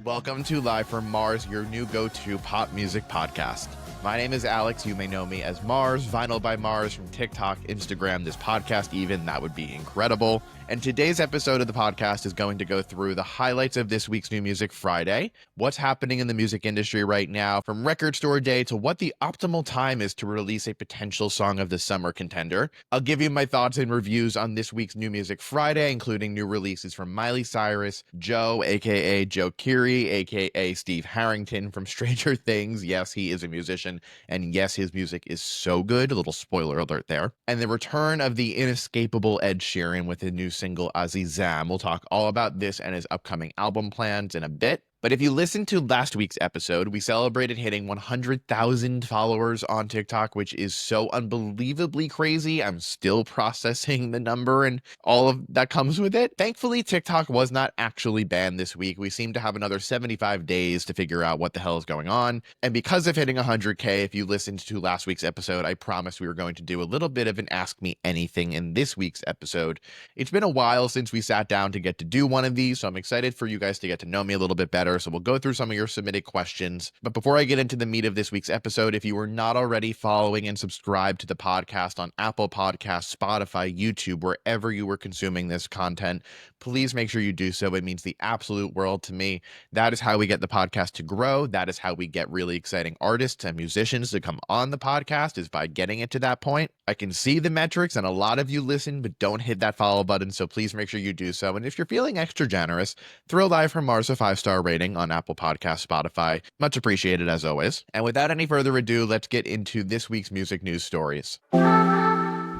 Welcome to Live from Mars, your new go-to pop music podcast. My name is Alex. You may know me as Mars, Vinyl by Mars from TikTok, Instagram, this podcast even. That would be incredible. And today's episode of the podcast is going to go through the highlights of this week's New Music Friday, what's happening in the music industry right now, from Record Store Day to what the optimal time is to release a potential song of the summer contender. I'll give you my thoughts and reviews on this week's New Music Friday, including new releases from Miley Cyrus, Joe, aka Joe Keery, aka Steve Harrington from Stranger Things. Yes, he is a musician, and yes, his music is so good. A little spoiler alert there. And the return of the inescapable Ed Sheeran with a new single Azizam. We'll talk all about this and his upcoming album plans in a bit. But if you listened to last week's episode, we celebrated hitting 100,000 followers on TikTok, which is so unbelievably crazy. I'm still processing the number and all of that comes with it. Thankfully, TikTok was not actually banned this week. We seem to have another 75 days to figure out what the hell is going on. And because of hitting 100K, if you listened to last week's episode, I promised we were going to do a little bit of an Ask Me Anything in this week's episode. It's been a while since we sat down to get to do one of these, so I'm excited for you guys to get to know me a little bit better. So we'll go through some of your submitted questions. But before I get into the meat of this week's episode, if you were not already following and subscribed to the podcast on Apple Podcasts, Spotify, YouTube, wherever you were consuming this content, please make sure you do so. It means the absolute world to me. That is how we get the podcast to grow. That is how we get really exciting artists and musicians to come on the podcast, is by getting it to that point. I can see the metrics and a lot of you listen but don't hit that follow button, so please make sure you do so. And if you're feeling extra generous, throw Live from Mars a 5-star rating on Apple Podcasts, Spotify. Much appreciated as always. And without any further ado, let's get into this week's music news stories.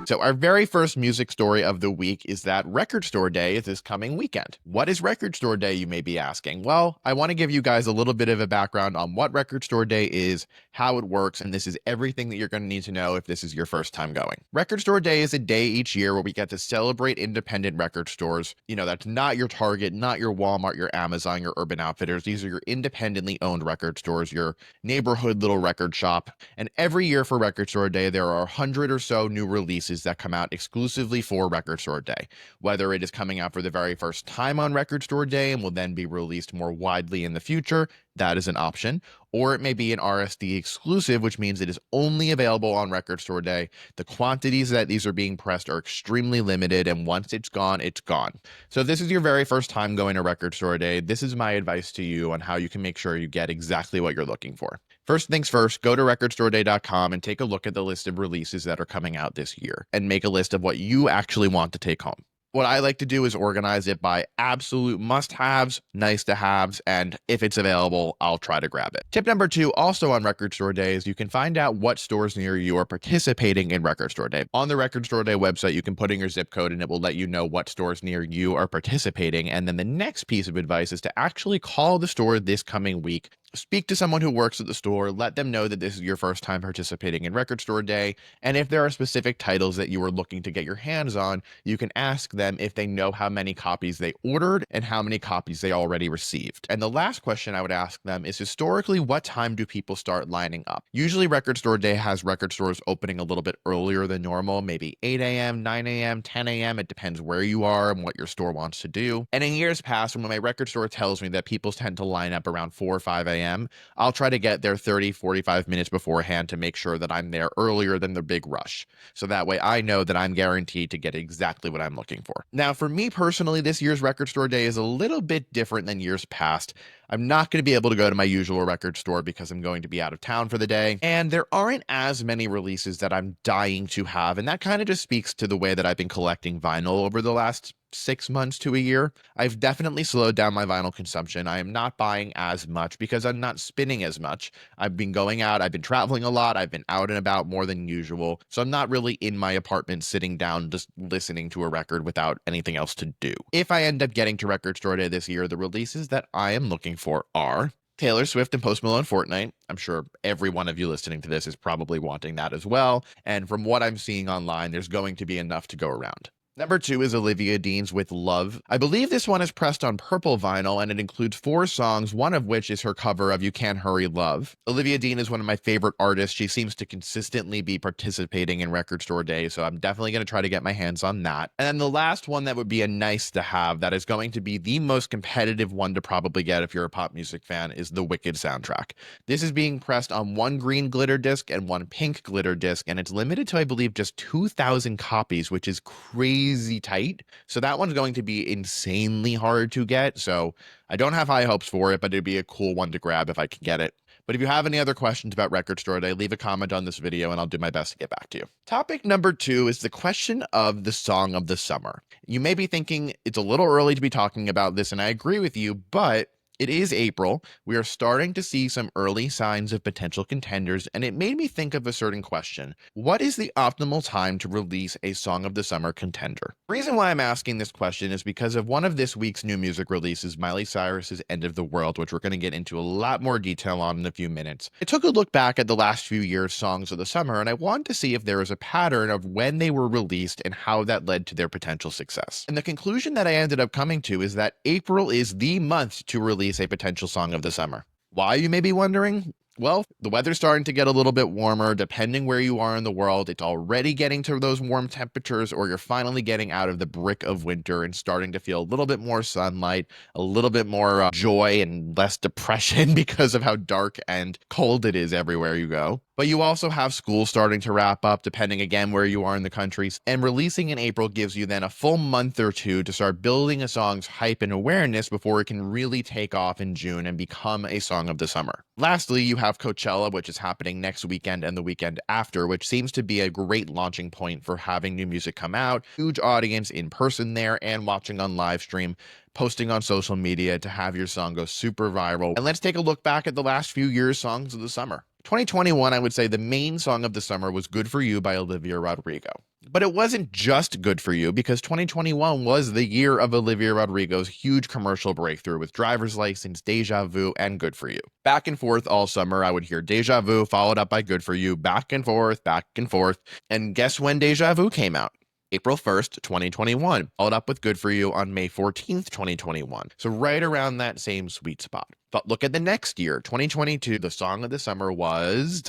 So our very first music story of the week is that Record Store Day is this coming weekend. What is Record Store Day, you may be asking? Well, I want to give you guys a little bit of a background on what Record Store Day is, how it works, and this is everything that you're going to need to know if this is your first time going. Record Store Day is a day each year where we get to celebrate independent record stores. You know, that's not your Target, not your Walmart, your Amazon, your Urban Outfitters. These are your independently owned record stores, your neighborhood little record shop. And every year for Record Store Day, there are 100 or so new releases that come out exclusively for Record Store Day. Whether it is coming out for the very first time on Record Store Day and will then be released more widely in the future, that is an option. Or it may be an RSD exclusive, which means it is only available on Record Store Day. The quantities that these are being pressed are extremely limited, and once it's gone, it's gone. So if this is your very first time going to Record Store Day, this is my advice to you on how you can make sure you get exactly what you're looking for. First things first, go to recordstoreday.com and take a look at the list of releases that are coming out this year and make a list of what you actually want to take home. What I like to do is organize it by absolute must-haves, nice-to-haves, and if it's available, I'll try to grab it. Tip number 2, also on Record Store Day, is you can find out what stores near you are participating in Record Store Day. On the Record Store Day website, you can put in your zip code and it will let you know what stores near you are participating. And then the next piece of advice is to actually call the store this coming week. Speak to someone who works at the store, let them know that this is your first time participating in Record Store Day, and if there are specific titles that you are looking to get your hands on, you can ask them if they know how many copies they ordered and how many copies they already received. And the last question I would ask them is, historically, what time do people start lining up? Usually Record Store Day has record stores opening a little bit earlier than normal, maybe 8 a.m., 9 a.m., 10 a.m. It depends where you are and what your store wants to do. And in years past, when my record store tells me that people tend to line up around 4 or 5 a.m., I'll try to get there 30, 45 minutes beforehand to make sure that I'm there earlier than the big rush. So that way I know that I'm guaranteed to get exactly what I'm looking for. Now, for me personally, this year's Record Store Day is a little bit different than years past. I'm not going to be able to go to my usual record store because I'm going to be out of town for the day, and there aren't as many releases that I'm dying to have, and that kind of just speaks to the way that I've been collecting vinyl over the last 6 months to a year. I've definitely slowed down my vinyl consumption. I am not buying as much because I'm not spinning as much. I've been going out, I've been traveling a lot, I've been out and about more than usual, so I'm not really in my apartment sitting down just listening to a record without anything else to do. If I end up getting to Record Store Day this year, the releases that I am looking for are Taylor Swift and Post Malone Fortnite. I'm sure every one of you listening to this is probably wanting that as well, and from what I'm seeing online, there's going to be enough to go around. Number 2 is Olivia Dean's with Love. I believe this one is pressed on purple vinyl, and it includes 4 songs, one of which is her cover of You Can't Hurry Love. Olivia Dean is one of my favorite artists. She seems to consistently be participating in Record Store Day, so I'm definitely going to try to get my hands on that. And then the last one that would be a nice to have, that is going to be the most competitive one to probably get if you're a pop music fan, is the Wicked soundtrack. This is being pressed on 1 green glitter disc and 1 pink glitter disc, and it's limited to, I believe, just 2,000 copies, which is crazy tight. So that one's going to be insanely hard to get. So I don't have high hopes for it, but it'd be a cool one to grab if I can get it. But if you have any other questions about Record Store Day, leave a comment on this video and I'll do my best to get back to you. Topic number 2 is the question of the song of the summer. You may be thinking it's a little early to be talking about this, and I agree with you, but it is April. We are starting to see some early signs of potential contenders, and it made me think of a certain question. What is the optimal time to release a Song of the Summer contender? The reason why I'm asking this question is because of one of this week's new music releases, Miley Cyrus's End of the World, which we're going to get into a lot more detail on in a few minutes. I took a look back at the last few years' Songs of the Summer, and I wanted to see if there was a pattern of when they were released and how that led to their potential success. And the conclusion that I ended up coming to is that April is the month to release a potential Song of the Summer. Why, you may be wondering? Well, the weather's starting to get a little bit warmer. Depending where you are in the world, it's already getting to those warm temperatures, or you're finally getting out of the brick of winter and starting to feel a little bit more sunlight, a little bit more joy and less depression because of how dark and cold it is everywhere you go. But you also have school starting to wrap up, depending again where you are in the country. And releasing in April gives you then a full month or two to start building a song's hype and awareness before it can really take off in June and become a Song of the Summer. Lastly, you have Coachella, which is happening next weekend and the weekend after, which seems to be a great launching point for having new music come out. Huge audience in person there and watching on live stream, posting on social media to have your song go super viral. And let's take a look back at the last few years' Songs of the Summer. 2021, I would say the main Song of the Summer was Good For You by Olivia Rodrigo. But it wasn't just Good For You, because 2021 was the year of Olivia Rodrigo's huge commercial breakthrough with Driver's License, Deja Vu, and Good For You. Back and forth all summer, I would hear Deja Vu followed up by Good For You, back and forth, back and forth. And guess when Deja Vu came out? April 1st, 2021, followed up with Good For You on May 14th, 2021. So right around that same sweet spot. But look at the next year, 2022, the Song of the Summer was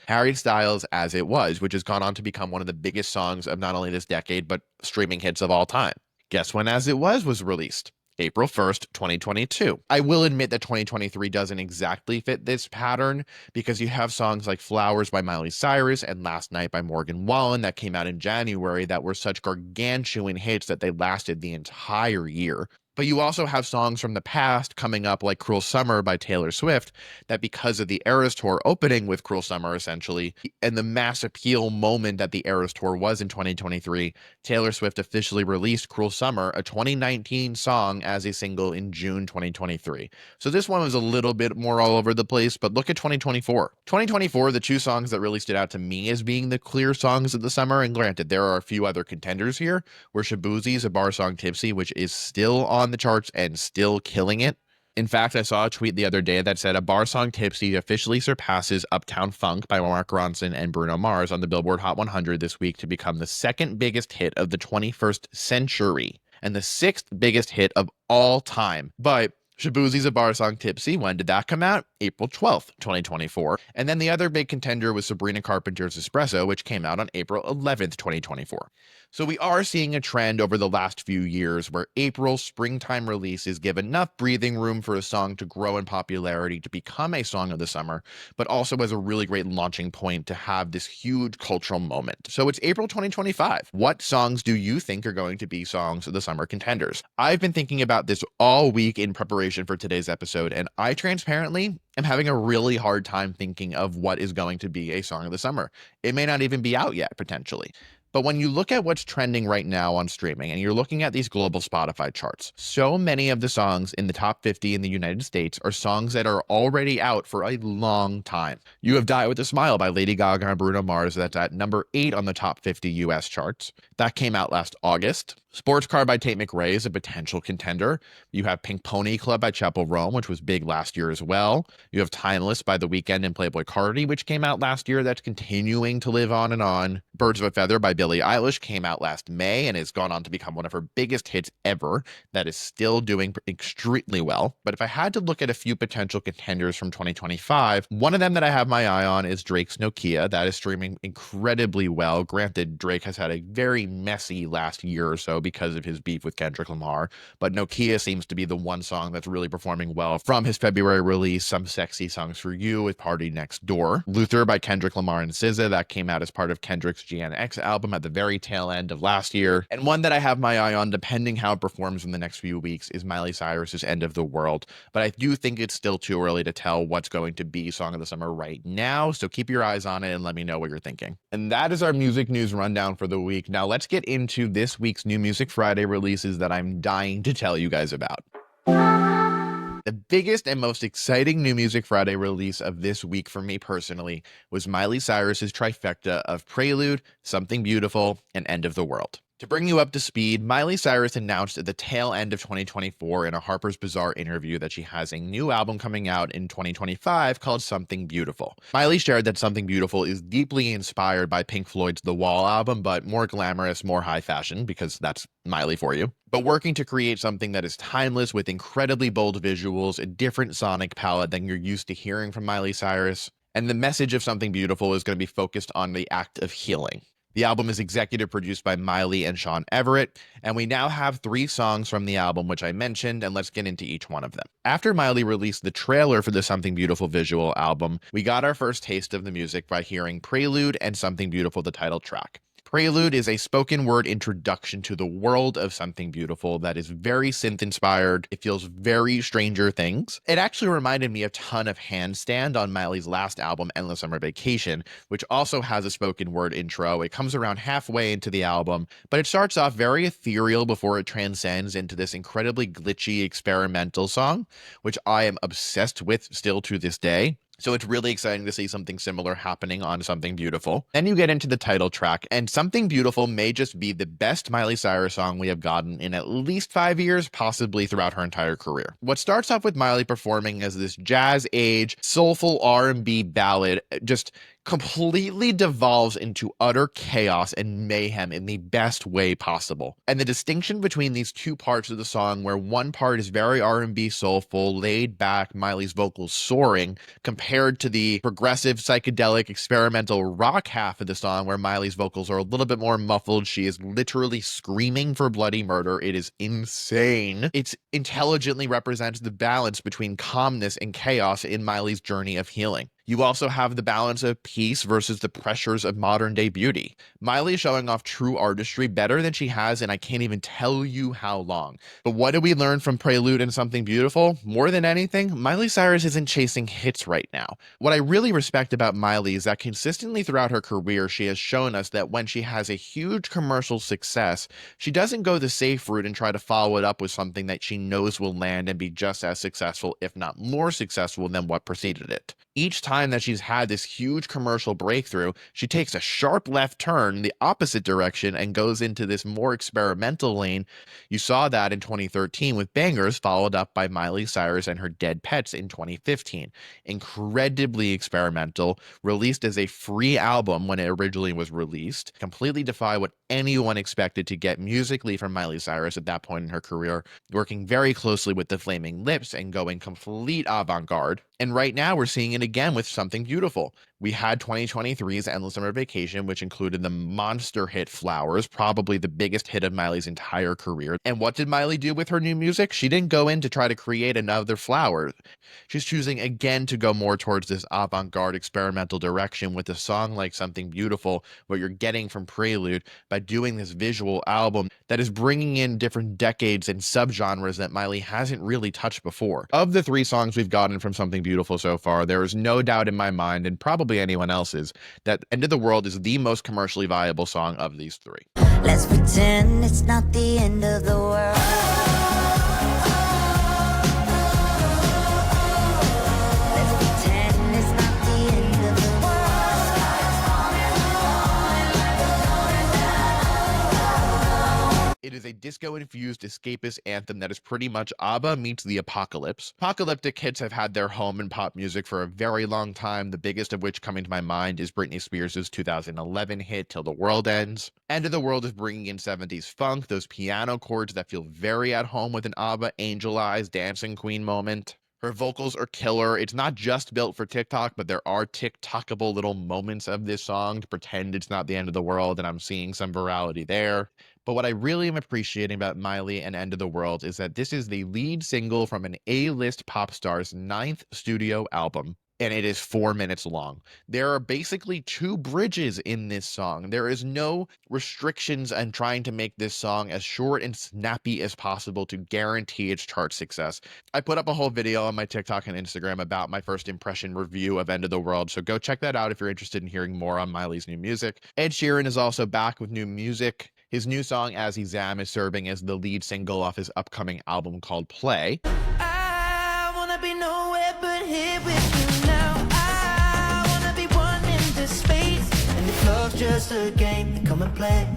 Harry Styles' As It Was, which has gone on to become one of the biggest songs of not only this decade, but streaming hits of all time. Guess when As It Was released? April 1st, 2022. I will admit that 2023 doesn't exactly fit this pattern, because you have songs like Flowers by Miley Cyrus and Last Night by Morgan Wallen that came out in January that were such gargantuan hits that they lasted the entire year. But you also have songs from the past coming up like Cruel Summer by Taylor Swift that, because of the Eras Tour opening with Cruel Summer essentially, and the mass appeal moment that the Eras Tour was in 2023, Taylor Swift officially released Cruel Summer, a 2019 song, as a single in June 2023. So this one was a little bit more all over the place, but look at 2024. 2024, the 2 songs that really stood out to me as being the clear songs of the summer, and granted, there are a few other contenders here, were Shaboozie's A Bar Song Tipsy, which is still on the charts and still killing it. In fact, I saw a tweet the other day that said A Bar Song Tipsy officially surpasses Uptown Funk by Mark Ronson and Bruno Mars on the Billboard Hot 100 this week to become the 2nd biggest hit of the 21st century and the 6th biggest hit of all time. But Shaboozie's A Bar Song Tipsy, when did that come out? April 12th, 2024. And then the other big contender was Sabrina Carpenter's Espresso, which came out on April 11th, 2024. So we are seeing a trend over the last few years where April springtime releases give enough breathing room for a song to grow in popularity to become a Song of the Summer, but also as a really great launching point to have this huge cultural moment. So it's April 2025. What songs do you think are going to be Songs of the Summer contenders? I've been thinking about this all week in preparation for today's episode, and I transparently am having a really hard time thinking of what is going to be a Song of the Summer. It may not even be out yet, potentially. But when you look at what's trending right now on streaming, and you're looking at these global Spotify charts, so many of the songs in the top 50 in the United States are songs that are already out for a long time. You have Die With a Smile by Lady Gaga and Bruno Mars, that's at number 8 on the top 50 US charts. That came out last August. Sports Car by Tate McRae is a potential contender. You have Pink Pony Club by Chapel Rome, which was big last year as well. You have Timeless by The Weeknd and Playboi Carti, which came out last year. That's continuing to live on and on. Birds of a Feather by Billie Eilish came out last May and has gone on to become one of her biggest hits ever. That is still doing extremely well. But if I had to look at a few potential contenders from 2025, one of them that I have my eye on is Drake's Nokia. That is streaming incredibly well. Granted, Drake has had a very messy last year or so because of his beef with Kendrick Lamar, but Nokia seems to be the one song that's really performing well from his February release, Some Sexy Songs for You with Party Next Door. Luther by Kendrick Lamar and SZA, that came out as part of Kendrick's GNX album at the very tail end of last year. And one that I have my eye on, depending how it performs in the next few weeks, is Miley Cyrus's End of the World. But I do think it's still too early to tell what's going to be Song of the Summer right now, so keep your eyes on it and let me know what you're thinking. And that is our music news rundown for the week. Now let's get into this week's New Music Friday releases that I'm dying to tell you guys about. The biggest and most exciting New Music Friday release of this week for me personally was Miley Cyrus's trifecta of Prelude, Something Beautiful, and End of the World. To bring you up to speed, Miley Cyrus announced at the tail end of 2024 in a Harper's Bazaar interview that she has a new album coming out in 2025 called Something Beautiful. Miley shared that Something Beautiful is deeply inspired by Pink Floyd's The Wall album, but more glamorous, more high fashion, because that's Miley for you. But working to create something that is timeless with incredibly bold visuals, a different sonic palette than you're used to hearing from Miley Cyrus. And the message of Something Beautiful is going to be focused on the act of healing. The album is executive produced by Miley and Sean Everett, and we now have 3 songs from the album, which I mentioned, and let's get into each one of them. After Miley released the trailer for the Something Beautiful visual album, we got our first taste of the music by hearing Prelude and Something Beautiful, the title track. Prelude is a spoken word introduction to the world of Something Beautiful that is very synth inspired. It feels very Stranger Things. It actually reminded me a ton of Handstand on Miley's last album, Endless Summer Vacation, which also has a spoken word intro. It comes around halfway into the album, but it starts off very ethereal before it transcends into this incredibly glitchy experimental song, which I am obsessed with still to this day. So it's really exciting to see something similar happening on Something Beautiful. Then you get into the title track, and Something Beautiful may just be the best Miley Cyrus song we have gotten in at least 5 years, possibly throughout her entire career. What starts off with Miley performing as this jazz age, soulful R&B ballad just completely devolves into utter chaos and mayhem in the best way possible. And the distinction between these two parts of the song, where one part is very R&B soulful, laid back, Miley's vocals soaring, compared to the progressive, psychedelic, experimental rock half of the song, where Miley's vocals are a little bit more muffled. She is literally screaming for bloody murder. It is insane. It intelligently represents the balance between calmness and chaos in Miley's journey of healing. You also have the balance of peace versus the pressures of modern day beauty. Miley is showing off true artistry better than she has, and I can't even tell you how long. But what did we learn from Prelude and Something Beautiful? More than anything, Miley Cyrus isn't chasing hits right now. What I really respect about Miley is that consistently throughout her career, she has shown us that when she has a huge commercial success, she doesn't go the safe route and try to follow it up with something that she knows will land and be just as successful, if not more successful than what preceded it. Each time that she's had this huge commercial breakthrough, she takes a sharp left turn in the opposite direction and goes into this more experimental lane. You saw that in 2013 with Bangers, followed up by Miley Cyrus and her Dead Pets in 2015. Incredibly experimental, released as a free album when it originally was released, completely defied what anyone expected to get musically from Miley Cyrus at that point in her career, working very closely with the Flaming Lips and going complete avant-garde. And right now we're seeing it again with Something Beautiful. We had 2023's Endless Summer Vacation, which included the monster hit Flowers, probably the biggest hit of Miley's entire career. And what did Miley do with her new music? She didn't go in to try to create another Flowers. She's choosing again to go more towards this avant-garde experimental direction with a song like Something Beautiful, what you're getting from Prelude, by doing this visual album that is bringing in different decades and subgenres that Miley hasn't really touched before. Of the 3 songs we've gotten from Something Beautiful so far, there is no doubt in my mind, and probably anyone else's, that End of the World is the most commercially viable song of these 3. Let's pretend it's not the end of the world. is a disco-infused escapist anthem that is pretty much ABBA meets the apocalypse. Apocalyptic hits have had their home in pop music for a very long time, the biggest of which coming to my mind is Britney Spears' 2011 hit, Till the World Ends. End of the World is bringing in 70s funk, those piano chords that feel very at home with an ABBA Angel Eyes dancing queen moment. Her vocals are killer. It's not just built for TikTok, but there are TikTokable little moments of this song to pretend it's not the end of the world, and I'm seeing some virality there. But what I really am appreciating about Miley and End of the World is that this is the lead single from an A-list pop star's 9th studio album, and it is 4 minutes long. There are basically 2 bridges in this song. There is no restrictions on trying to make this song as short and snappy as possible to guarantee its chart success. I put up a whole video on my TikTok and Instagram about my first impression review of End of the World, so go check that out if you're interested in hearing more on Miley's new music. Ed Sheeran is also back with new music. His new song, Azizam, is serving as the lead single off his upcoming album called Play. I wanna be nowhere but here with you now. I wanna be one in the space, and if love's just a game, come and play.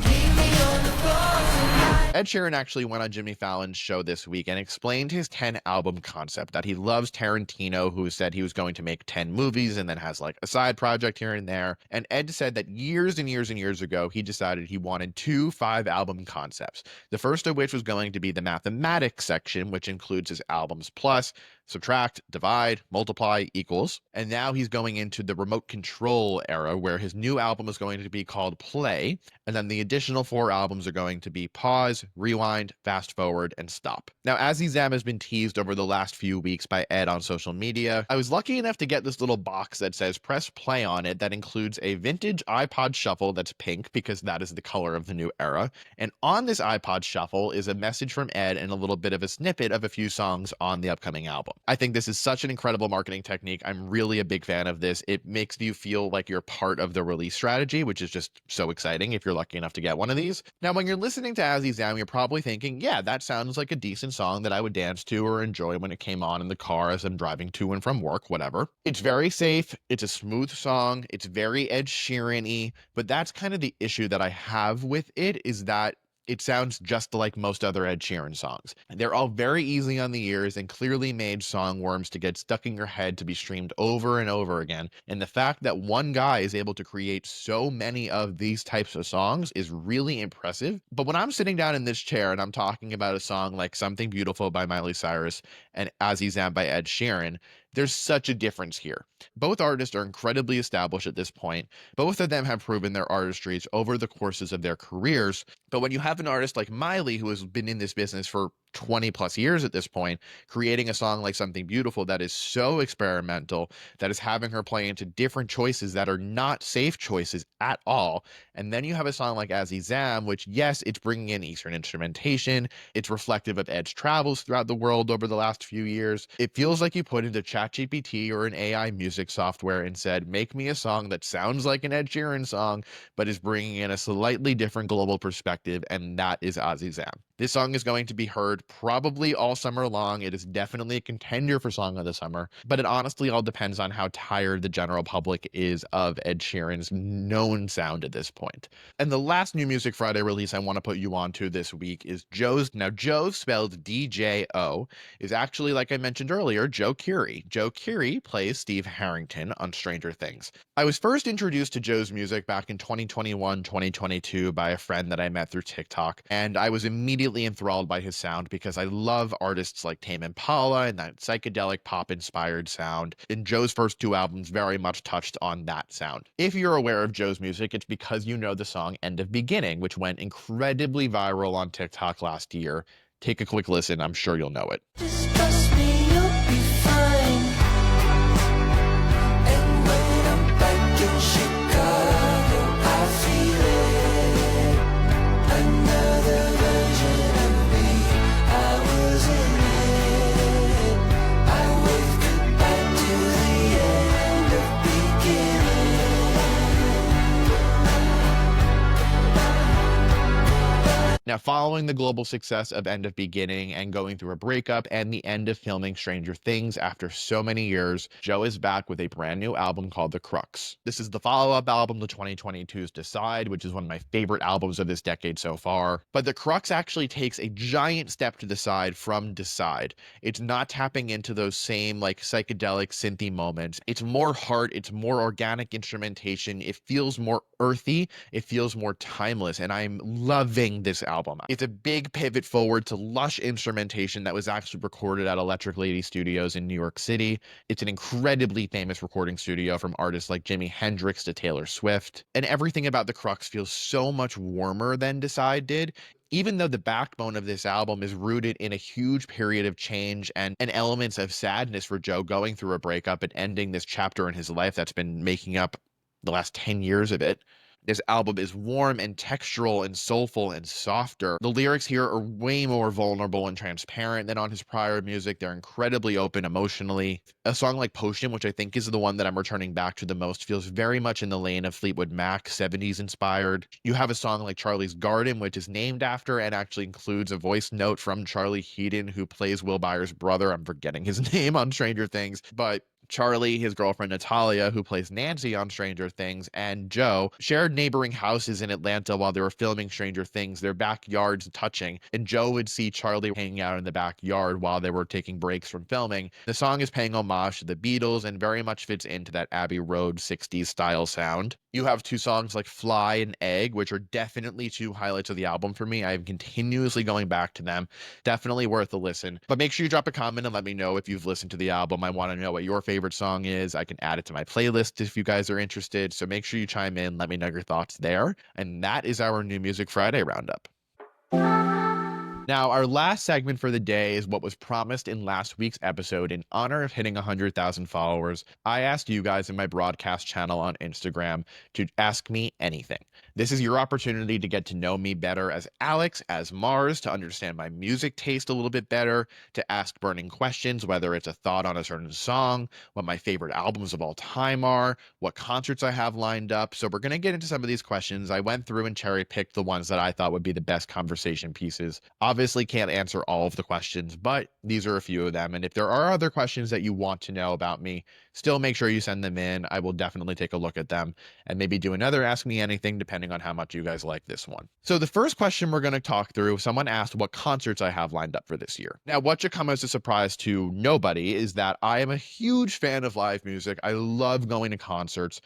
Keep me on the floor tonight. Ed Sheeran actually went on Jimmy Fallon's show this week and explained his 10-album concept, that he loves Tarantino, who said he was going to make 10 movies and then has like a side project here and there. And Ed said that years and years and years ago, he decided he wanted 2 5-album concepts. The first of which was going to be the mathematics section, which includes his albums plus, subtract, divide, multiply, equals. And now he's going into the remote control era, where his new album is going to be called Play, and then the additional 4 albums are going to be Pause, Rewind, Fast Forward, and Stop. Now, Azizam has been teased over the last few weeks by Ed on social media. I was lucky enough to get this little box that says press play on it that includes a vintage iPod Shuffle that's pink, because that is the color of the new era. And on this iPod Shuffle is a message from Ed and a little bit of a snippet of a few songs on the upcoming album. I think this is such an incredible marketing technique. I'm really a big fan of this. It makes you feel like you're part of the release strategy, which is just so exciting if you're lucky enough to get one of these. Now, when you're listening to Azizam, you're probably thinking, yeah, that sounds like a decent song that I would dance to or enjoy when it came on in the car as I'm driving to and from work, whatever. It's very safe. It's a smooth song. It's very Ed Sheeran-y, but that's kind of the issue that I have with it, is that it sounds just like most other Ed Sheeran songs. They're all very easy on the ears and clearly made songworms to get stuck in your head to be streamed over and over again. And the fact that one guy is able to create so many of these types of songs is really impressive. But when I'm sitting down in this chair and I'm talking about a song like Something Beautiful by Miley Cyrus and Azizam by Ed Sheeran, there's such a difference here. Both artists are incredibly established at this point. Both of them have proven their artistries over the courses of their careers. But when you have an artist like Miley, who has been in this business for 20 plus years at this point, creating a song like Something Beautiful that is so experimental, that is having her play into different choices that are not safe choices at all. And then you have a song like Azizam, which, yes, it's bringing in Eastern instrumentation. It's reflective of Ed's travels throughout the world over the last few years. It feels like you put into ChatGPT or an AI music software and said, make me a song that sounds like an Ed Sheeran song, but is bringing in a slightly different global perspective, and that is Azizam. This song is going to be heard probably all summer long. It is definitely a contender for Song of the Summer, but it honestly all depends on how tired the general public is of Ed Sheeran's known sound at this point. And the last New Music Friday release I want to put you on to this week is Joe's. Now, Joe, spelled D-J-O, is actually, like I mentioned earlier, Joe Keery. Joe Keery plays Steve Harrington on Stranger Things. I was first introduced to Joe's music back in 2021, 2022 by a friend that I met through TikTok, and I was immediately enthralled by his sound because I love artists like Tame Impala and that psychedelic pop-inspired sound, and Joe's first 2 albums very much touched on that sound. If you're aware of Joe's music, it's because you know the song End of Beginning, which went incredibly viral on TikTok last year. Take a quick listen, I'm sure you'll know it. Just trust me, you'll be fine. And when I'm back in Chicago, I feel it. Another version of me, I was in it. I wave goodbye to the end of beginning. Now, following the global success of End of Beginning and going through a breakup and the end of filming Stranger Things after so many years, Joe is back with a brand new album called The Crux. This is the follow-up album to 2022's Decide, which is one of my favorite albums of this decade so far. But The Crux actually takes a giant step to the side from Decide. It's not tapping into those same like psychedelic synthy moments. It's more heart, it's more organic instrumentation. It feels more earthy, it feels more timeless, and I'm loving this album. It's a big pivot forward to lush instrumentation that was actually recorded at Electric Lady Studios in New York City. It's an incredibly famous recording studio from artists like Jimi Hendrix to Taylor Swift. And everything about The Crux feels so much warmer than Decide did, even though the backbone of this album is rooted in a huge period of change and elements of sadness for Joe going through a breakup and ending this chapter in his life that's been making up the last 10 years of it. This album is warm and textural and soulful and softer. The lyrics here are way more vulnerable and transparent than on his prior music. They're incredibly open emotionally. A song like Potion, which I think is the one that I'm returning back to the most, feels very much in the lane of Fleetwood Mac, 70s inspired. You have a song like Charlie's Garden, which is named after and actually includes a voice note from Charlie Heaton, who plays Will Byers' brother. I'm forgetting his name on Stranger Things, but Charlie, his girlfriend Natalia, who plays Nancy on Stranger Things, and Joe shared neighboring houses in Atlanta while they were filming Stranger Things, their backyards touching, and Joe would see Charlie hanging out in the backyard while they were taking breaks from filming. The song is paying homage to the Beatles and very much fits into that Abbey Road 60s style sound. You have two songs like Fly and Egg, which are definitely two highlights of the album for me. I'm continuously going back to them. Definitely worth a listen. But make sure you drop a comment and let me know if you've listened to the album. I want to know what your favorite song is. I can add it to my playlist if you guys are interested. So make sure you chime in. Let me know your thoughts there. And that is our New Music Friday roundup. Now, our last segment for the day is what was promised in last week's episode. In honor of hitting 100,000 followers, I asked you guys in my broadcast channel on Instagram to ask me anything. This is your opportunity to get to know me better as Alex, as Mars, to understand my music taste a little bit better, to ask burning questions, whether it's a thought on a certain song, what my favorite albums of all time are, what concerts I have lined up. So we're going to get into some of these questions. I went through and cherry picked the ones that I thought would be the best conversation pieces. Obviously can't answer all of the questions, but these are a few of them. And if there are other questions that you want to know about me, still make sure you send them in. I will definitely take a look at them and maybe do another Ask Me Anything depending on how much you guys like this one. So the first question we're going to talk through, someone asked what concerts I have lined up for this year. Now, what should come as a surprise to nobody is that I am a huge fan of live music. I love going to concerts.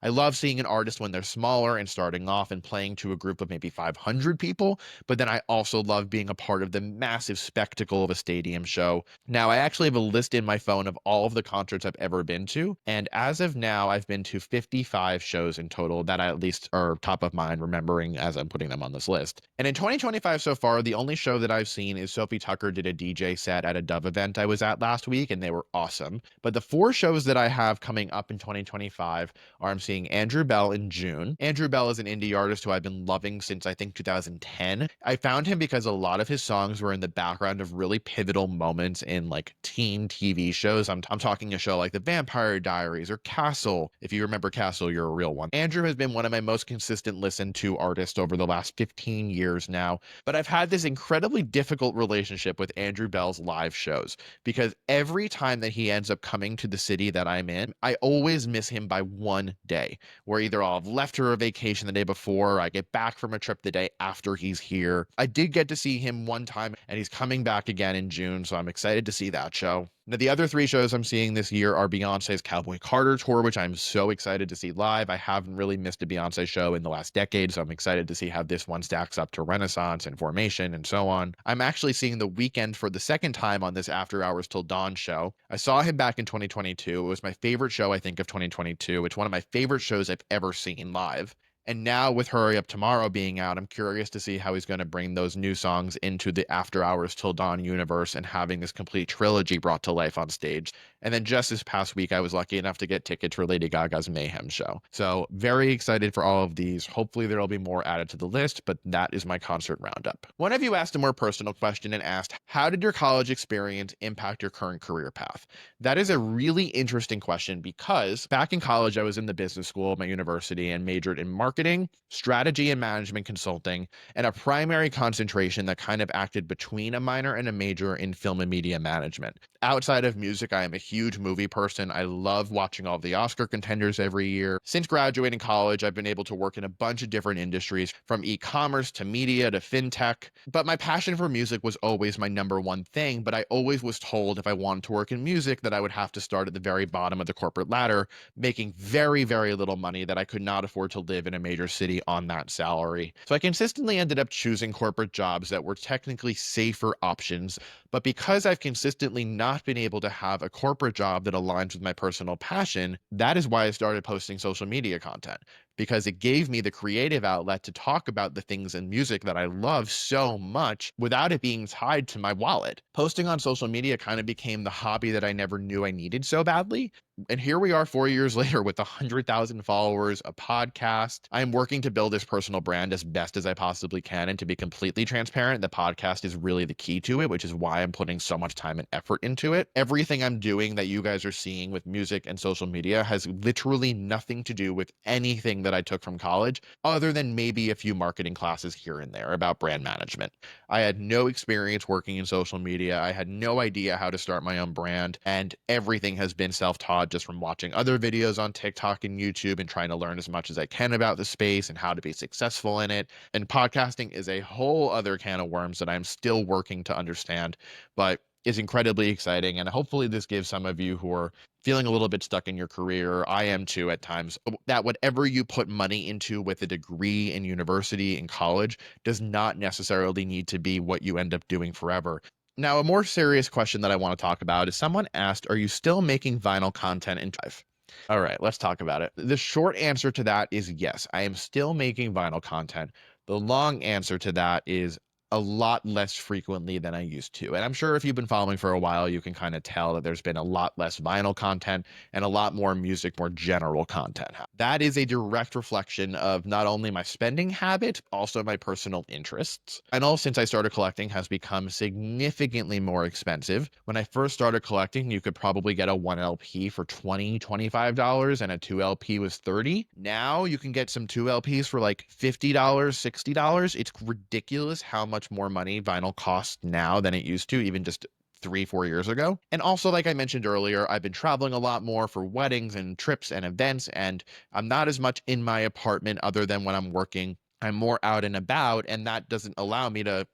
I love seeing an artist when they're smaller and starting off and playing to a group of maybe 500 people, but then I also love being a part of the massive spectacle of a stadium show. Now, I actually have a list in my phone of all of the concerts I've ever been to, and as of now, I've been to 55 shows in total that I at least are top of mind remembering as I'm putting them on this list. And in 2025 so far, the only show that I've seen is Sophie Tucker did a DJ set at a Dove event I was at last week, and they were awesome. But the 4 shows that I have coming up in 2025 are I'm seeing Andrew Bell in June. Andrew Bell is an indie artist who I've been loving since I think 2010. I found him because a lot of his songs were in the background of really pivotal moments in like teen TV shows. I'm talking a show like The Vampire Diaries or Castle. If you remember Castle, you're a real one. Andrew has been one of my most consistent listened to artists over the last 15 years now, but I've had this incredibly difficult relationship with Andrew Bell's live shows because every time that he ends up coming to the city that I'm in, I always miss him by one day, where either I'll have left for a vacation the day before, or I get back from a trip the day after he's here. I did get to see him one time, and he's coming back again in June, so I'm excited to see that show. Now, the other 3 shows I'm seeing this year are Beyonce's Cowboy Carter tour, which I'm so excited to see live. I haven't really missed a Beyonce show in the last decade, so I'm excited to see how this one stacks up to Renaissance and Formation and so on. I'm actually seeing The Weeknd for the second time on this After Hours Till Dawn show. I saw him back in 2022. It was my favorite show, I think, of 2022. It's one of my favorite shows I've ever seen live. And now with Hurry Up Tomorrow being out, I'm curious to see how he's going to bring those new songs into the After Hours Till Dawn universe and having this complete trilogy brought to life on stage. And then just this past week, I was lucky enough to get tickets for Lady Gaga's Mayhem show. So very excited for all of these. Hopefully there'll be more added to the list, but that is my concert roundup. One of you asked a more personal question and asked, how did your college experience impact your current career path? That is a really interesting question because back in college, I was in the business school at my university and majored in marketing marketing, strategy and management consulting, and a primary concentration that kind of acted between a minor and a major in film and media management. Outside of music, I am a huge movie person. I love watching all of the Oscar contenders every year. Since graduating college, I've been able to work in a bunch of different industries, from e-commerce to media to fintech. But my passion for music was always my number one thing, but I always was told if I wanted to work in music that I would have to start at the very bottom of the corporate ladder, making very, very little money, that I could not afford to live in a major city on that salary. So I consistently ended up choosing corporate jobs that were technically safer options. But because I've consistently not been able to have a corporate job that aligns with my personal passion, that is why I started posting social media content, because it gave me the creative outlet to talk about the things in music that I love so much without it being tied to my wallet. Posting on social media kind of became the hobby that I never knew I needed so badly. And here we are 4 years later with 100,000 followers, a podcast. I am working to build this personal brand as best as I possibly can. And to be completely transparent, the podcast is really the key to it, which is why I'm putting so much time and effort into it. Everything I'm doing that you guys are seeing with music and social media has literally nothing to do with anything that I took from college, other than maybe a few marketing classes here and there about brand management. I had no experience working in social media. I had no idea how to start my own brand, and everything has been self-taught just from watching other videos on TikTok and YouTube and trying to learn as much as I can about the space and how to be successful in it. And podcasting is a whole other can of worms that I'm still working to understand, but is incredibly exciting. And hopefully this gives some of you who are feeling a little bit stuck in your career, I am too at times, that whatever you put money into with a degree in university and college does not necessarily need to be what you end up doing forever. Now, a more serious question that I want to talk about is, someone asked, are you still making vinyl content in Drive? All right, let's talk about it. The short answer to that is yes, I am still making vinyl content. The long answer to that is a lot less frequently than I used to. And I'm sure if you've been following for a while, you can kind of tell that there's been a lot less vinyl content and a lot more music, more general content. That is a direct reflection of not only my spending habit, also my personal interests. Vinyl, since I started collecting, has become significantly more expensive. When I first started collecting, you could probably get a 1 LP for $20, $25, and a 2 LP was $30. Now you can get some 2 LPs for like $50, $60. It's ridiculous how much more money vinyl costs now than it used to, even just 3-4 years ago. And also, like I mentioned earlier, I've been traveling a lot more for weddings and trips and events, and I'm not as much in my apartment other than when I'm working. I'm more out and about, and that doesn't allow me to,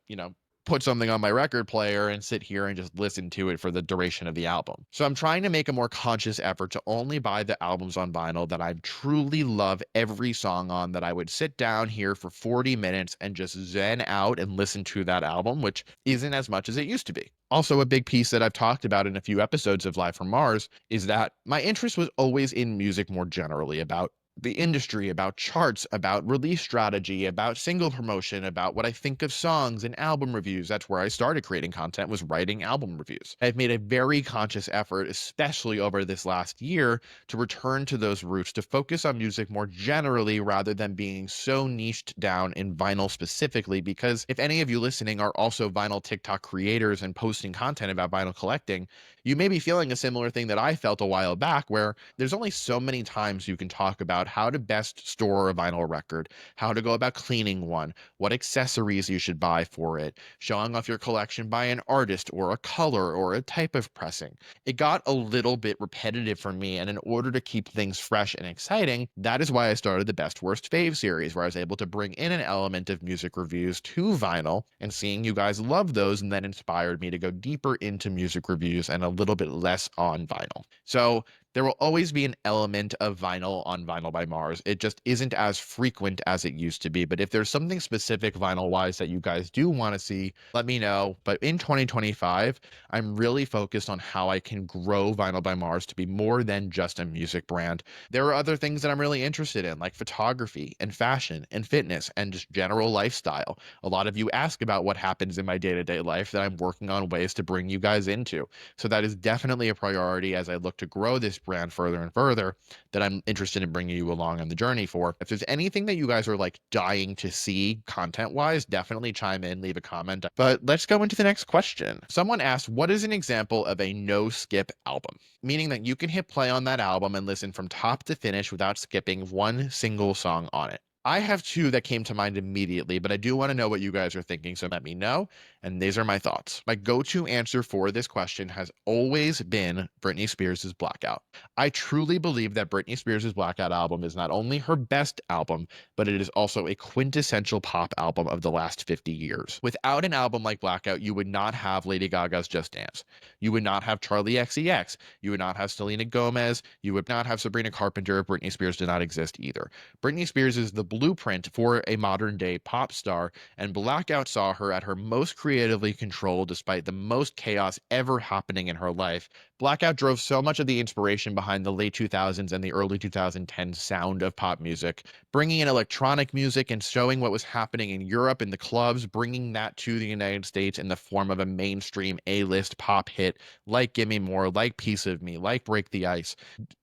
put something on my record player and sit here and just listen to it for the duration of the album. So I'm trying to make a more conscious effort to only buy the albums on vinyl that I truly love every song on, that I would sit down here for 40 minutes and just zen out and listen to that album, which isn't as much as it used to be. Also, a big piece that I've talked about in a few episodes of Live from Mars is that my interest was always in music more generally, about the industry, about charts, about release strategy, about single promotion, about what I think of songs and album reviews. That's where I started creating content, was writing album reviews. I've made a very conscious effort, especially over this last year, to return to those roots, to focus on music more generally rather than being so niched down in vinyl specifically. Because if any of you listening are also vinyl TikTok creators and posting content about vinyl collecting, you may be feeling a similar thing that I felt a while back, where there's only so many times you can talk about how to best store a vinyl record, how to go about cleaning one, what accessories you should buy for it, showing off your collection by an artist or a color or a type of pressing. It got a little bit repetitive for me, and in order to keep things fresh and exciting, that is why I started the Best Worst Fave series, where I was able to bring in an element of music reviews to vinyl, and seeing you guys love those, and then inspired me to go deeper into music reviews and a little bit less on vinyl. So there will always be an element of vinyl on Vinyl by Mars. It just isn't as frequent as it used to be. But if there's something specific vinyl-wise that you guys do want to see, let me know. But in 2025, I'm really focused on how I can grow Vinyl by Mars to be more than just a music brand. There are other things that I'm really interested in, like photography and fashion and fitness and just general lifestyle. A lot of you ask about what happens in my day-to-day life that I'm working on ways to bring you guys into. So that is definitely a priority as I look to grow this brand further and further, that I'm interested in bringing you along on the journey for. If there's anything that you guys are like dying to see content wise, definitely chime in, leave a comment. But let's go into the next question. Someone asked, what is an example of a no skip album? Meaning that you can hit play on that album and listen from top to finish without skipping one single song on it. I have two that came to mind immediately, but I do want to know what you guys are thinking, so let me know. And these are my thoughts. My go-to answer for this question has always been Britney Spears' Blackout. I truly believe that Britney Spears' Blackout album is not only her best album, but it is also a quintessential pop album of the last 50 years. Without an album like Blackout, you would not have Lady Gaga's Just Dance. You would not have Charlie XCX. You would not have Selena Gomez. You would not have Sabrina Carpenter if Britney Spears did not exist either. Britney Spears is the blueprint for a modern day pop star, and Blackout saw her at her most creatively controlled despite the most chaos ever happening in her life. Blackout drove so much of the inspiration behind the late 2000s and the early 2010s sound of pop music, bringing in electronic music and showing what was happening in Europe in the clubs, bringing that to the United States in the form of a mainstream A-list pop hit like Gimme More, like Piece of Me, like Break the Ice.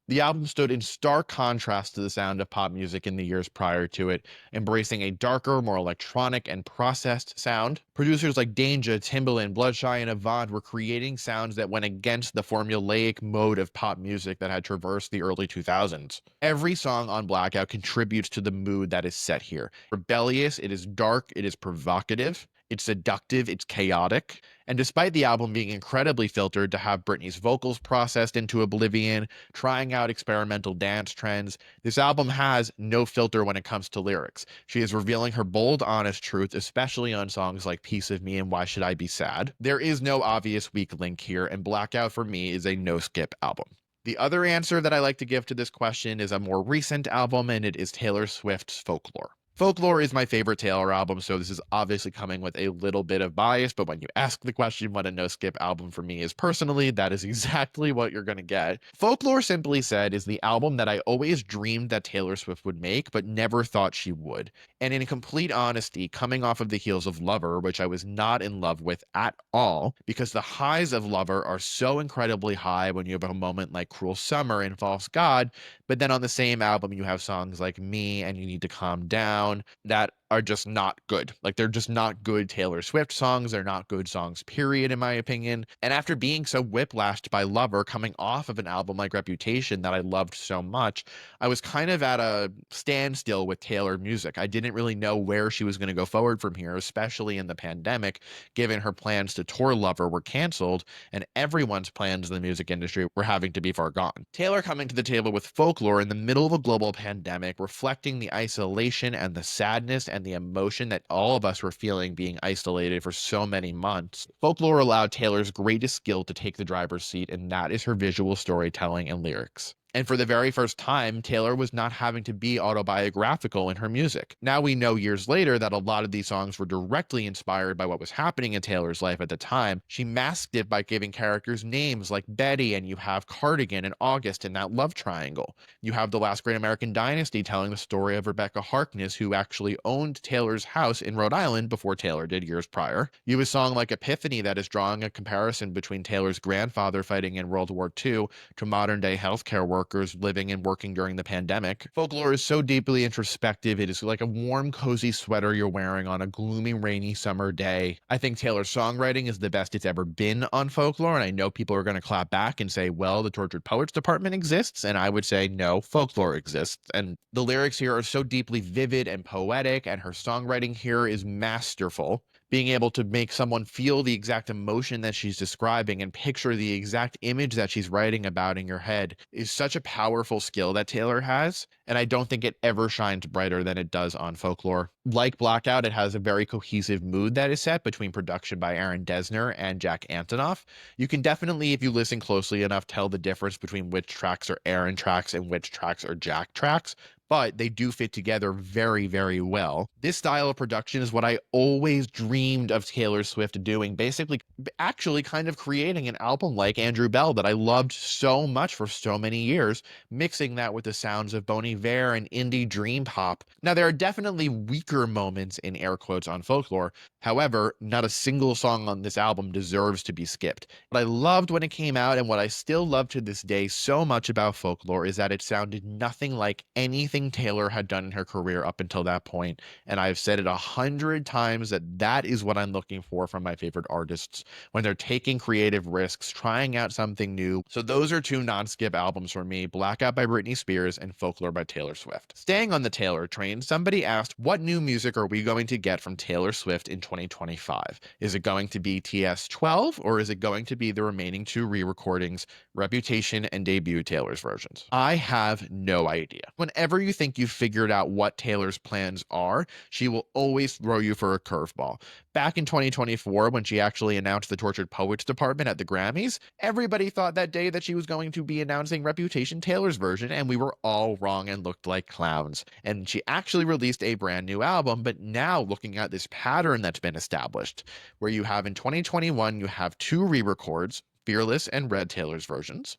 The album stood in stark contrast to the sound of pop music in the years prior to it, embracing a darker, more electronic and processed sound. Producers like Danja, Timbaland, Bloodshy, and Avant were creating sounds that went against the formulaic mode of pop music that had traversed the early 2000s. Every song on Blackout contributes to the mood that is set here. Rebellious, it is dark, it is provocative, it's seductive, it's chaotic. And despite the album being incredibly filtered to have Britney's vocals processed into oblivion, trying out experimental dance trends, this album has no filter when it comes to lyrics. She is revealing her bold, honest truth, especially on songs like Piece of Me and Why Should I Be Sad. There is no obvious weak link here, and Blackout for me is a no-skip album. The other answer that I like to give to this question is a more recent album, and it is Taylor Swift's Folklore. Folklore is my favorite Taylor album, so this is obviously coming with a little bit of bias, but when you ask the question what a no-skip album for me is personally, that is exactly what you're going to get. Folklore, simply said, is the album that I always dreamed that Taylor Swift would make, but never thought she would. And in complete honesty, coming off of the heels of Lover, which I was not in love with at all, because the highs of Lover are so incredibly high when you have a moment like Cruel Summer and False God, but then on the same album you have songs like Me and You Need to Calm Down that are just not good. Like, they're just not good Taylor Swift songs. They're not good songs, period, in my opinion. And after being so whiplashed by Lover, coming off of an album like Reputation that I loved so much, I was kind of at a standstill with Taylor music. I didn't really know where she was going to go forward from here, especially in the pandemic, given her plans to tour Lover were canceled and everyone's plans in the music industry were having to be forgone. Taylor coming to the table with Folklore in the middle of a global pandemic, reflecting the isolation and the sadness and the emotion that all of us were feeling being isolated for so many months. Folklore allowed Taylor's greatest skill to take the driver's seat, and that is her visual storytelling and lyrics. And for the very first time, Taylor was not having to be autobiographical in her music. Now we know years later that a lot of these songs were directly inspired by what was happening in Taylor's life at the time. She masked it by giving characters names like Betty, and you have Cardigan and August in that love triangle. You have The Last Great American Dynasty telling the story of Rebecca Harkness, who actually owned Taylor's house in Rhode Island before Taylor did years prior. You have a song like Epiphany that is drawing a comparison between Taylor's grandfather fighting in World War II to modern day healthcare workers living and working during the pandemic. Folklore is so deeply introspective. It is like a warm, cozy sweater you're wearing on a gloomy, rainy summer day. I think Taylor's songwriting is the best it's ever been on Folklore, and I know people are going to clap back and say, well, the Tortured Poets Department exists, and I would say, no, Folklore exists. And the lyrics here are so deeply vivid and poetic, and her songwriting here is masterful. Being able to make someone feel the exact emotion that she's describing and picture the exact image that she's writing about in your head is such a powerful skill that Taylor has, and I don't think it ever shines brighter than it does on Folklore. Like Blackout, it has a very cohesive mood that is set between production by Aaron Dessner and Jack Antonoff. You can definitely, if you listen closely enough, tell the difference between which tracks are Aaron tracks and which tracks are Jack tracks, but they do fit together very, very well. This style of production is what I always dreamed of Taylor Swift doing, basically actually kind of creating an album like Andrew Bell that I loved so much for so many years, mixing that with the sounds of Bon Iver and indie dream pop. Now, there are definitely weaker moments in air quotes on Folklore. However, not a single song on this album deserves to be skipped. What I loved when it came out, and what I still love to this day so much about Folklore, is that it sounded nothing like anything everything Taylor had done in her career up until that point. And I've said it 100 times that is what I'm looking for from my favorite artists when they're taking creative risks, trying out something new. So those are two non-skip albums for me, Blackout by Britney Spears and Folklore by Taylor Swift. Staying on the Taylor train, somebody asked, what new music are we going to get from Taylor Swift in 2025? Is it going to be TS12 or is it going to be the remaining two re-recordings, Reputation and Debut Taylor's versions? I have no idea. Whenever you think you've figured out what Taylor's plans are, she will always throw you for a curveball. Back in 2024, when she actually announced the Tortured Poets department at the Grammys, everybody thought that day that she was going to be announcing Reputation Taylor's version, and we were all wrong and looked like clowns. And she actually released a brand new album, but now looking at this pattern that's been established, where you have in 2021, you have two re-records, Fearless and Red Taylor's versions.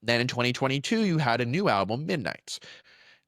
Then in 2022, you had a new album, Midnights.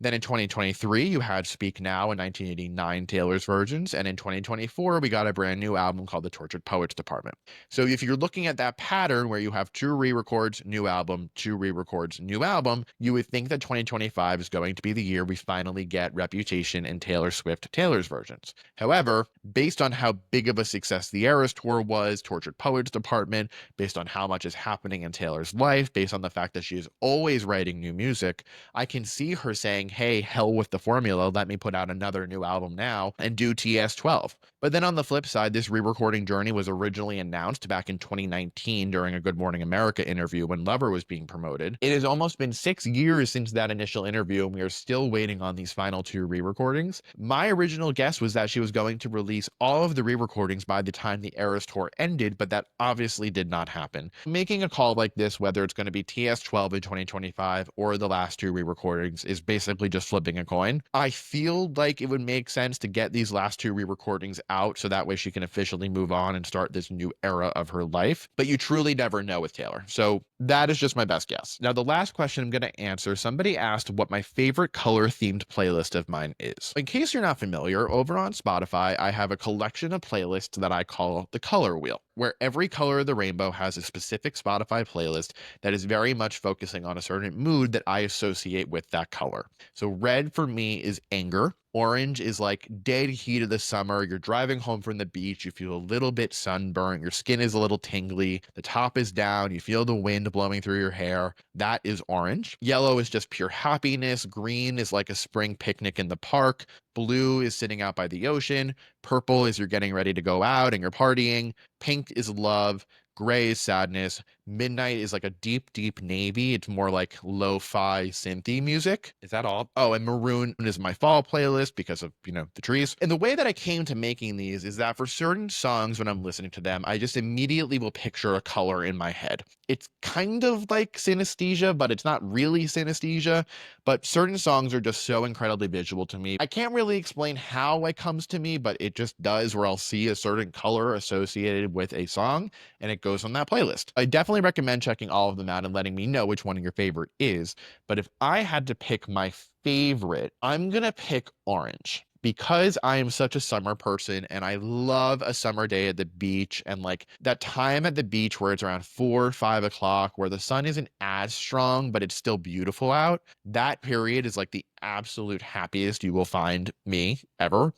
Then in 2023, you had Speak Now and 1989 Taylor's versions. And in 2024, we got a brand new album called The Tortured Poets Department. So if you're looking at that pattern where you have two re-records, new album, two re-records, new album, you would think that 2025 is going to be the year we finally get Reputation and Taylor Swift Taylor's versions. However, based on how big of a success the Eras Tour was, Tortured Poets Department, based on how much is happening in Taylor's life, based on the fact that she is always writing new music, I can see her saying, hey, hell with the formula, let me put out another new album now and do TS12. But then on the flip side, this re-recording journey was originally announced back in 2019 during a Good Morning America interview when Lover was being promoted. It has almost been 6 years since that initial interview, and we are still waiting on these final two re-recordings. My original guess was that she was going to release all of the re-recordings by the time the Eras Tour ended, but that obviously did not happen. Making a call like this, whether it's going to be TS12 in 2025 or the last two re-recordings, is basically just flipping a coin. I feel like it would make sense to get these last two re-recordings out so that way she can officially move on and start this new era of her life. But you truly never know with Taylor. So that is just my best guess. Now, the last question I'm going to answer, somebody asked what my favorite color themed playlist of mine is. In case you're not familiar, over on Spotify, I have a collection of playlists that I call the Color Wheel, where every color of the rainbow has a specific Spotify playlist that is very much focusing on a certain mood that I associate with that color. So red for me is anger. Orange is like dead heat of the summer. You're driving home from the beach. You feel a little bit sunburnt. Your skin is a little tingly. The top is down. You feel the wind blowing through your hair. That is orange. Yellow is just pure happiness. Green is like a spring picnic in the park. Blue is sitting out by the ocean. Purple is you're getting ready to go out and you're partying. Pink is love. Gray is sadness. Midnight is like a deep, deep navy. It's more like lo-fi synthy music. Is that all? Oh, and maroon is my fall playlist because of, the trees. And the way that I came to making these is that for certain songs, when I'm listening to them, I just immediately will picture a color in my head. It's kind of like synesthesia, but it's not really synesthesia. But certain songs are just so incredibly visual to me. I can't really explain how it comes to me, but it just does, where I'll see a certain color associated with a song and it goes on that playlist. I definitely recommend checking all of them out and letting me know which one of your favorite is. But if I had to pick my favorite, I'm gonna pick orange, because I am such a summer person and I love a summer day at the beach, and like that time at the beach where it's around 4 or 5 o'clock where the sun isn't as strong, but it's still beautiful out. That period is like the absolute happiest you will find me ever.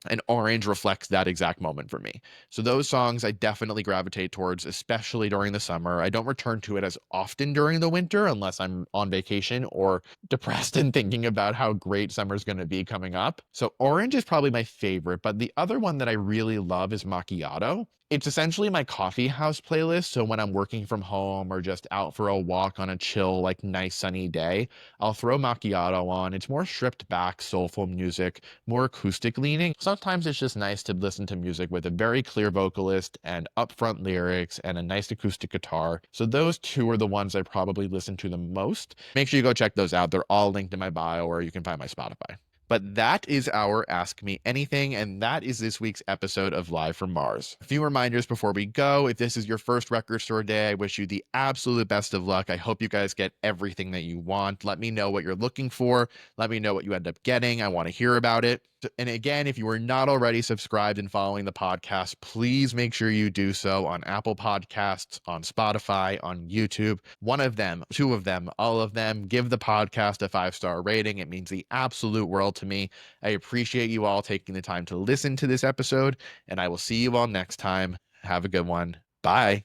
And orange reflects that exact moment for me. So those songs I definitely gravitate towards, especially during the summer. I don't return to it as often during the winter unless I'm on vacation or depressed and thinking about how great summer's going to be coming up. So orange is probably my favorite, but the other one that I really love is Macchiato. It's essentially my coffee house playlist. So when I'm working from home or just out for a walk on a chill, like nice sunny day, I'll throw Macchiato on. It's more stripped back, soulful music, more acoustic leaning. Sometimes it's just nice to listen to music with a very clear vocalist and upfront lyrics and a nice acoustic guitar. So those two are the ones I probably listen to the most. Make sure you go check those out. They're all linked in my bio, or you can find my Spotify. But that is our Ask Me Anything, and that is this week's episode of Live from Mars. A few reminders before we go. If this is your first record store day, I wish you the absolute best of luck. I hope you guys get everything that you want. Let me know what you're looking for. Let me know what you end up getting. I want to hear about it. And again, if you are not already subscribed and following the podcast, please make sure you do so on Apple Podcasts, on Spotify, on YouTube. One of them, two of them, all of them. Give the podcast a 5-star rating. It means the absolute world to me. I appreciate you all taking the time to listen to this episode, and I will see you all next time. Have a good one. Bye.